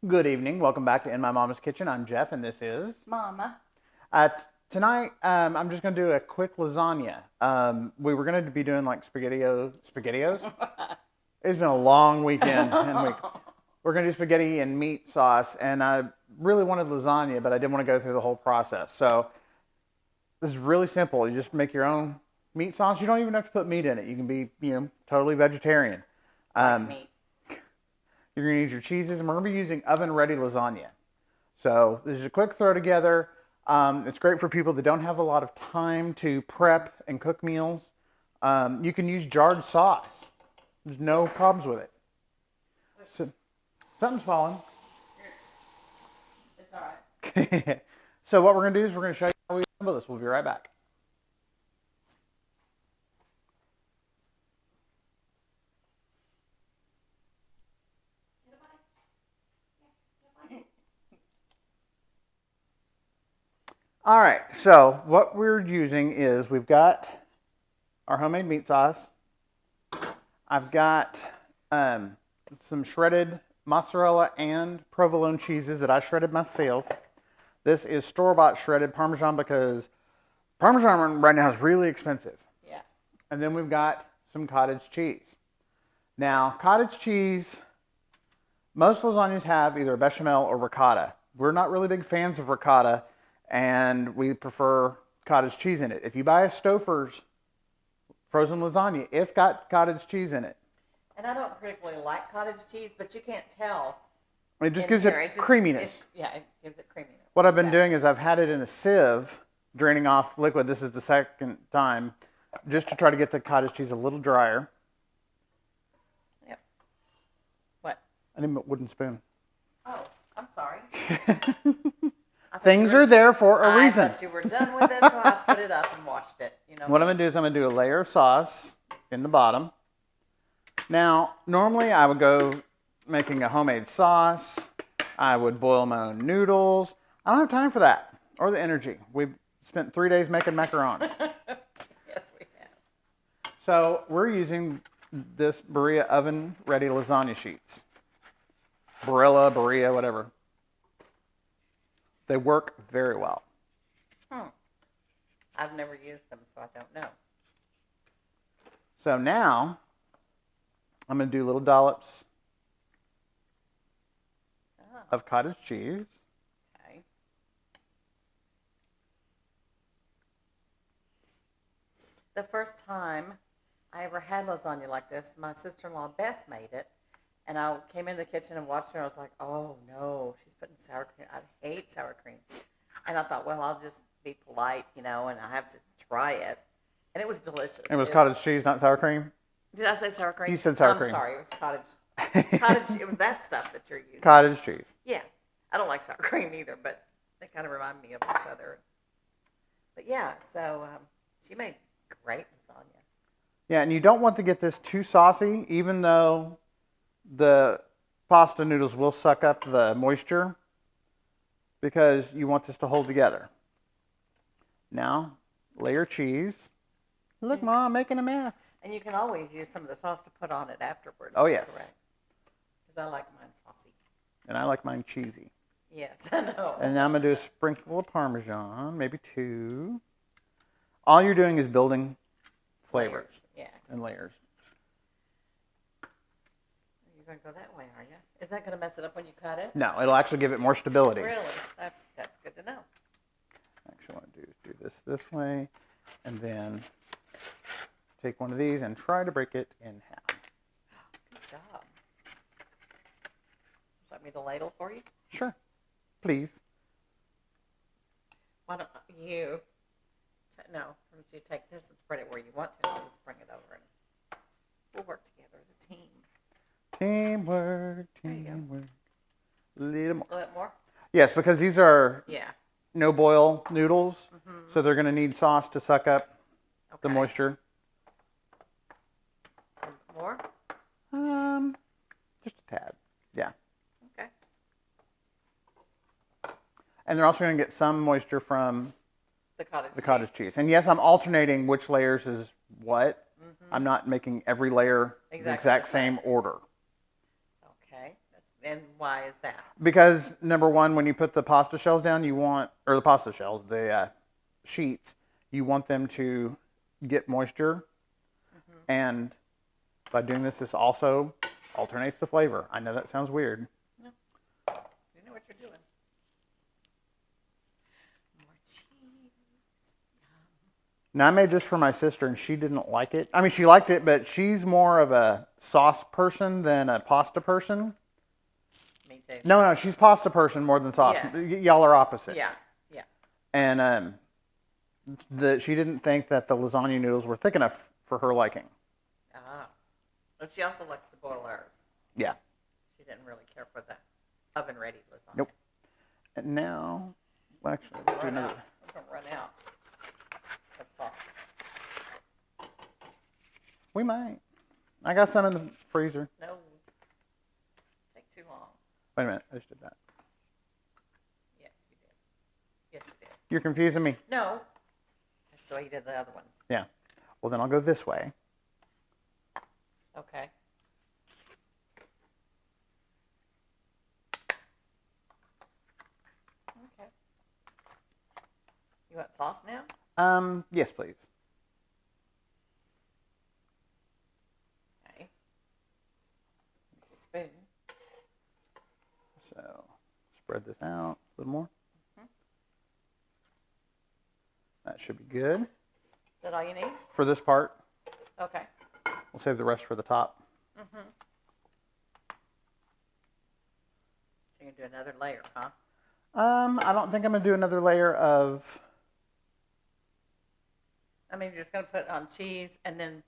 Good evening. Welcome back to In My Mama's Kitchen. I'm Jeff, and this is Mama. uh, tonight. I'm just going to do a quick lasagna. We were going to be doing like spaghettios. It's been a long weekend and week. We're going to do spaghetti and meat sauce, and I really wanted lasagna, but I didn't want to go through the whole process. So this is really simple. You just make your own meat sauce. You don't even have to put meat in it. You can be, totally vegetarian. Like meat. You're going to need your cheeses, and we're going to be using oven-ready lasagna. So this is a quick throw together. It's great for people that don't have a lot of time to prep and cook meals. You can use jarred sauce. There's no problems with it. So, something's falling. It's all right. So what we're going to do is we're going to show you how we assemble this. We'll be right back. All right, so what we're using is we've got our homemade meat sauce. I've got some shredded mozzarella and provolone cheeses that I shredded myself. This is store-bought shredded Parmesan because Parmesan right now is really expensive. Yeah. And then we've got some cottage cheese. Now, cottage cheese, most lasagnas have either bechamel or ricotta. We're not really big fans of ricotta, and we prefer cottage cheese in it. If you buy a Stouffer's frozen lasagna, it's got cottage cheese in it. And I don't particularly like cottage cheese, but you can't tell. It just gives it creaminess. It gives it creaminess. What I've been doing is I've had it in a sieve, draining off liquid. This is the second time, just to try to get the cottage cheese a little drier. Yep. What? I need a wooden spoon. Oh, I'm sorry. Things are there for a reason. I thought you were done with it, so I put it up and washed it. What I'm going to do is I'm going to do a layer of sauce in the bottom. Now, normally I would go making a homemade sauce. I would boil my own noodles. I don't have time for that or the energy. We've spent 3 days making macarons. Yes, we have. So we're using this Berea oven-ready lasagna sheets. Berea, whatever. They work very well. I've never used them, so I don't know. So now, I'm going to do little dollops of cottage cheese. Okay. The first time I ever had lasagna like this, my sister-in-law Beth made it, and I came in the kitchen and watched her, and I was like, oh no, she's putting sour cream. I hate sour cream. And I thought, well, I'll just be polite, and I have to try it. And it was delicious. It was cottage cheese, not sour cream? Did I say sour cream? You said sour cream. I'm sorry, it was cottage. It was that stuff that you're using. Cottage cheese. Yeah. I don't like sour cream either, but they kind of remind me of each other. But yeah, so she made great lasagna. Yeah, and you don't want to get this too saucy, even though the pasta noodles will suck up the moisture, because you want this to hold together. Now, layer cheese. Look, Mom, making a mess. And you can always use some of the sauce to put on it afterwards. Oh, yes. Because I like mine saucy. And I like mine cheesy. Yes, I know. And now I'm going to do a sprinkle of Parmesan, maybe 2. All you're doing is building flavors. Yeah. And layers. You're going to go that way, are you? Is that going to mess it up when you cut it? No, it'll actually give it more stability. Really? That's good to know. Actually, what I want to do is do this way, and then take one of these and try to break it in half. Good job. Would you like me to ladle for you? Sure. Please. Why don't you... No, why don't you take this and spread it where you want to, and I'll just bring it over, and we'll work together as a team. Teamwork. There you go. A little more. A little bit more? Yes, because these are Yeah. no-boil noodles, so they're going to need sauce to suck up the Okay. moisture. A little bit more? Just a tad. Yeah. Okay. And they're also going to get some moisture from The cottage cheese. And yes, I'm alternating which layers is what. I'm not making every layer the exact same order. Okay. And why is that? Because number one, when you put the pasta shells down, the sheets, you want them to get moisture. Mm-hmm. And by doing this, this also alternates the flavor. I know that sounds weird. No. You know what you're doing. More cheese. Now, I made this for my sister, and she didn't like it. I mean, she liked it, but she's more of a sauce person than a pasta person. Me too. No, she's pasta person more than sauce. Yes. Y'all are opposite. Yeah. And she didn't think that the lasagna noodles were thick enough for her liking. Ah. But she also likes to boil hers. Yeah. She didn't really care for the oven-ready lasagna. Nope. And now, well, actually, let's do another. We're going to run out of sauce. We might. I got some in the freezer. No. Take too long. Wait a minute. I just did that. Yes, you did. Yes, you did. You're confusing me. No. That's the way you did the other ones. Yeah. Well, then I'll go this way. Okay. Okay. You want sauce now? Yes, please. Okay. Use a spoon. So, spread this out a little more. Mhm. That should be good. Is that all you need? For this part, Okay. we'll save the rest for the top. Mm-hmm. You're going to do another layer, huh? I don't think I'm going to do another layer of... I mean, you're just going to put it on cheese and then...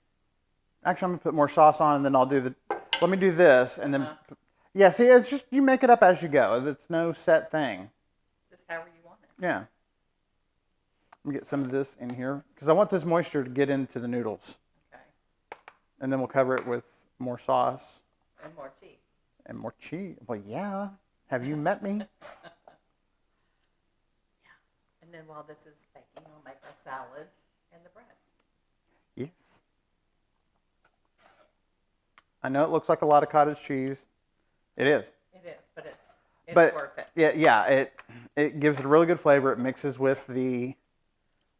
Actually, I'm going to put more sauce on, and then I'll do the... Let me do this, and then... Uh-huh. Yeah, see, it's just, you make it up as you go. It's no set thing. Just however you want it. Yeah. Let me get some of this in here, because I want this moisture to get into the noodles. Okay. And then we'll cover it with more sauce. And more cheese. And more cheese. Well, yeah. Have you met me? Yeah. And then while this is baking, we'll make our salads and the bread. Yes. I know it looks like a lot of cottage cheese. It is. It is, but it's But worth it. Yeah, it gives it a really good flavor. It mixes with the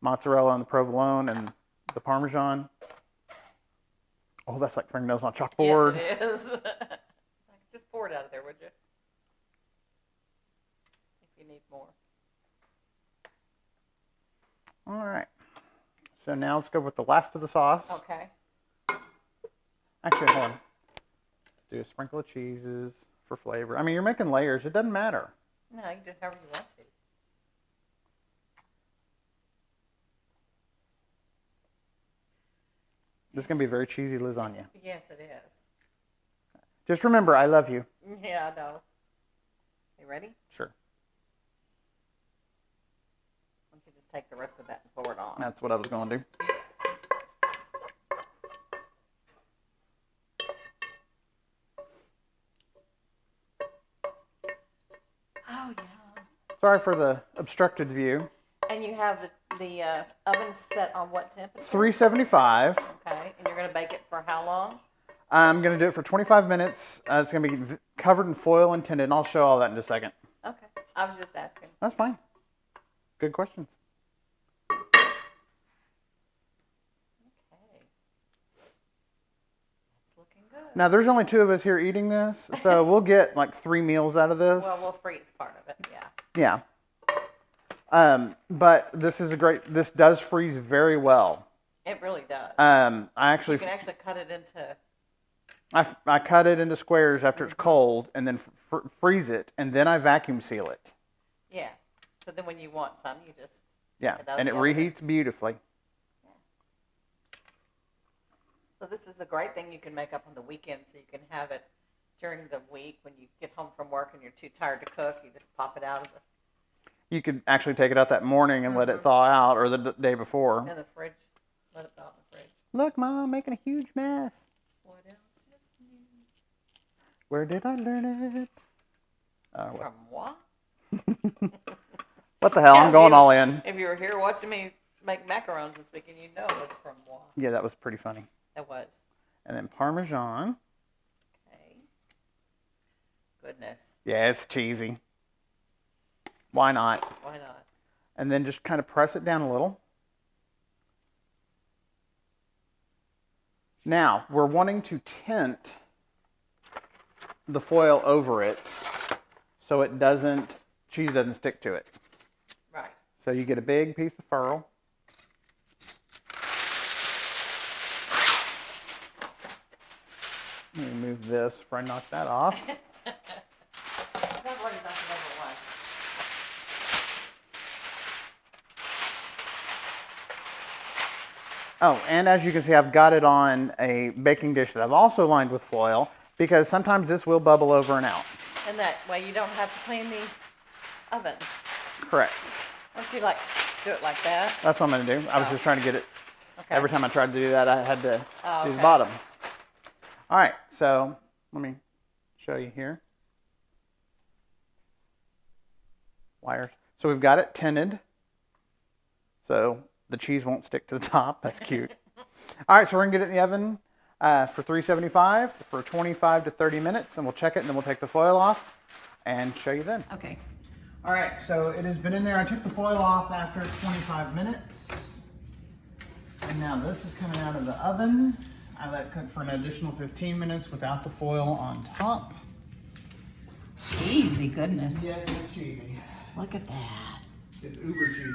mozzarella and the provolone and the Parmesan. Oh, that's like fingernails on a chalkboard. Yes, it is. Just pour it out of there, would you? If you need more. All right. So now let's go with the last of the sauce. Okay. Actually, hold on. Do a sprinkle of cheeses for flavor. I mean, you're making layers. It doesn't matter. No, you do however you want to. This is going to be a very cheesy lasagna. Yes, it is. Just remember, I love you. Yeah, I know. You ready? Sure. Why don't you just take the rest of that and pour it on? That's what I was going to do. Oh, yeah. Sorry for the obstructed view. And you have the oven set on what temperature? 375. Okay. And you're going to bake it for how long? I'm going to do it for 25 minutes. It's going to be covered in foil and tinted, and I'll show all that in a second. Okay. I was just asking. That's fine. Good questions. Okay. That's looking good. Now, there's only 2 of us here eating this, so we'll get like 3 meals out of this. Well, we'll freeze part of it, yeah. Yeah. But this does freeze very well. It really does. I you can actually cut it into... I cut it into squares after it's cold, and then freeze it, and then I vacuum seal it. Yeah. So then when you want some, you just... Yeah, and it reheats beautifully. Yeah. So this is a great thing you can make up on the weekend, so you can have it during the week when you get home from work and you're too tired to cook. You just pop it out of the... You could actually take it out that morning and let it thaw out, or the day before. In the fridge. Let it thaw in the fridge. Look, Mom, I'm making a huge mess. What else is new? Where did I learn it? From what? What the hell? Yeah, I'm going all in. If you were here watching me make macarons this weekend, you know it's from what. Yeah, that was pretty funny. It was. And then Parmesan. Okay. goodness. Yeah, it's cheesy. Why not? Why not? And then just kind of press it down a little. Now, we're wanting to tint the foil over it so cheese doesn't stick to it. Right. So you get a big piece of furl. Let me move this before I knock that off. I've already knocked it over once. Oh, and as you can see, I've got it on a baking dish that I've also lined with foil because sometimes this will bubble over and out. And that way you don't have to clean the oven. Correct. Don't you like do it like that? That's what I'm going to do. I was just trying to get it. Okay. Every time I tried to do that, I had to do the okay. bottom. All right, so let me show you here. Wires. So we've got it tinted. So the cheese won't stick to the top. That's cute. All right, so we're going to get it in the oven for 375 for 25 to 30 minutes, and we'll check it, and then we'll take the foil off and show you then. Okay. All right, so it has been in there. I took the foil off after 25 minutes. And now this is coming out of the oven. I let it cook for an additional 15 minutes without the foil on top. Cheesy goodness. Yes, it's cheesy. Look at that. It's uber cheesy.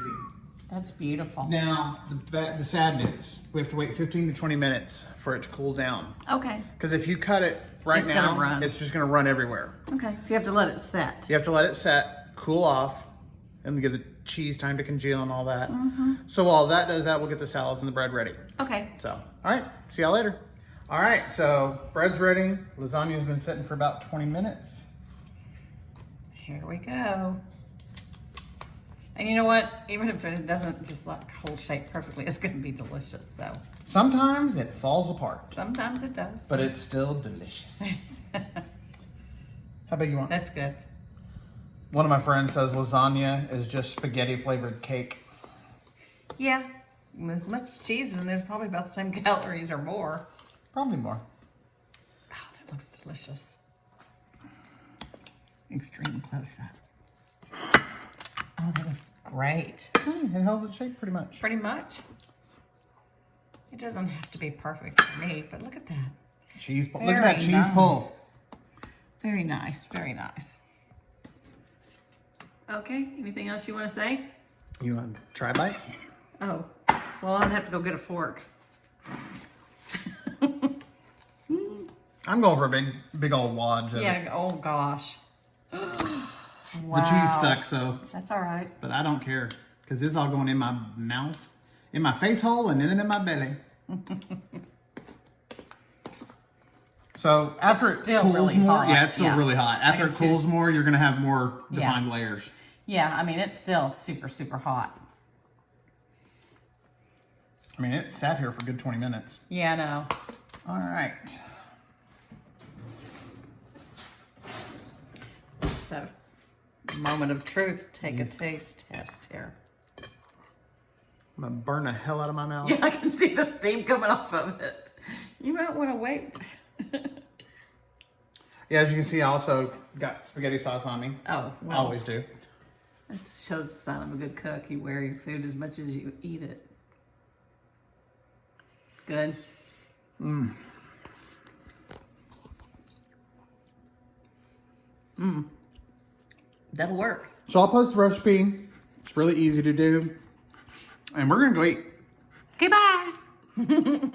That's beautiful. Now, the sad news, we have to wait 15 to 20 minutes for it to cool down. Okay. Because if you cut it right It's now, gonna run. it's just going to run everywhere. Okay, so you have to let it set. You have to let it set, cool off, and give the cheese time to congeal and all that. So while that does that, we'll get the salads and the bread ready. Okay. So, all right, see y'all later. All right, so bread's ready. Lasagna's been sitting for about 20 minutes. Here we go. And you know what? Even if it doesn't just like hold shape perfectly, it's going to be delicious. So Sometimes it falls apart, sometimes it does. but it's still delicious. How big you want? That's good. One of my friends says lasagna is just spaghetti flavored cake. Yeah. With as much cheese and there's probably about the same calories or more. Probably more. Oh, that looks delicious. Extreme close up. Oh, that looks great. It held its shape pretty much. Pretty much. It doesn't have to be perfect for me, but look at that. Cheese pull. Look at that Very cheese nice. pull. Very nice, very nice. Okay, anything else you want to say? You want to try a bite? Oh, well, I'm gonna have to go get a fork. I'm going for a big old wad of it. Yeah, oh gosh. Wow. The cheese stuck, so. That's all right. But I don't care, because this is all going in my mouth, in my face hole, and then in my belly. So after It's it still cools really more, hot. yeah, it's still Yeah. really hot. After I it can see cools more, you're gonna have more Yeah. defined layers. Yeah, I mean, it's still super, super hot. I mean, it sat here for a good 20 minutes. Yeah, I know. All right. So, moment of truth. Take a taste test here. I'm gonna burn the hell out of my mouth. Yeah, I can see the steam coming off of it. You might want to wait. Yeah, as you can see, I also got spaghetti sauce on me. Oh, I well, always do. that shows the sign of a good cook. You wear your food as much as you eat it. Good. That'll work. So I'll post the recipe. It's really easy to do. And we're gonna go eat. Okay, bye.